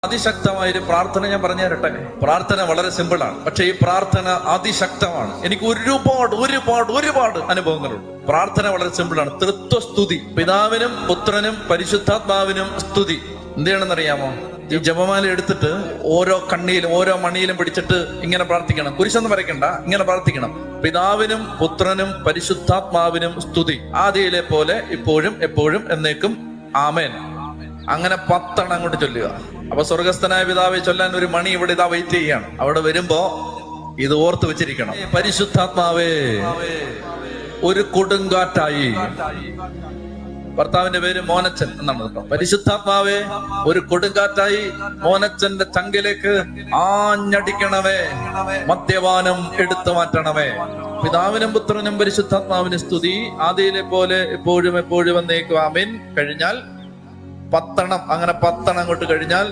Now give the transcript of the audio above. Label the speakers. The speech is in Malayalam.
Speaker 1: അതിശക്തമായൊരു പ്രാർത്ഥന ഞാൻ പറഞ്ഞു തരട്ടെ. പ്രാർത്ഥന വളരെ സിമ്പിളാണ്, പക്ഷെ ഈ പ്രാർത്ഥന അതിശക്തമാണ്. എനിക്ക് ഒരുപാട് ഒരുപാട് ഒരുപാട് അനുഭവങ്ങളുണ്ട്. പ്രാർത്ഥന വളരെ സിമ്പിളാണ്. തൃത്വസ്തുതി, പിതാവിനും പുത്രനും പരിശുദ്ധാത്മാവിനും സ്തുതി. എന്ത് ചെയ്യണമെന്നറിയാമോ? ഈ ജപമാല എടുത്തിട്ട് ഓരോ കണ്ണിയിലും ഓരോ മണിയിലും പിടിച്ചിട്ട് ഇങ്ങനെ പ്രാർത്ഥിക്കണം. കുരിശൊന്നും വരയ്ക്കണ്ട, ഇങ്ങനെ പ്രാർത്ഥിക്കണം. പിതാവിനും പുത്രനും പരിശുദ്ധാത്മാവിനും സ്തുതി, ആദിയിലെ പോലെ ഇപ്പോഴും എപ്പോഴും എന്നേക്കും ആമേൻ. അങ്ങനെ 10 അങ്ങോട്ട് ചൊല്ലുക. അപ്പൊ സ്വർഗസ്ഥനായ പിതാവെ ചൊല്ലാൻ ഒരു മണി ഇവിടെ ഇതാ വെയിറ്റ് ചെയ്യാണ്. അവിടെ വരുമ്പോ ഇത് ഓർത്ത് വെച്ചിരിക്കണം. പരിശുദ്ധാത്മാവേ ഒരു കൊടുങ്കാറ്റായി, ഭർത്താവിന്റെ പേര് മോനച്ചൻ എന്നാണ് കേട്ടോ. പരിശുദ്ധാത്മാവേ ഒരു കൊടുങ്കാറ്റായി മോനച്ചന്റെ ചങ്കിലേക്ക് ആഞ്ഞടിക്കണമേ, മദ്യപാനം എടുത്തു മാറ്റണമേ. പിതാവിനും പുത്രനും പരിശുദ്ധാത്മാവിന് സ്തുതി, ആദിയിലെ പോലെ എപ്പോഴും എപ്പോഴും എന്നേക്കും ആമേൻ. കഴിഞ്ഞാൽ 10 അങ്ങനെ 10 അങ്ങോട്ട് കഴിഞ്ഞാൽ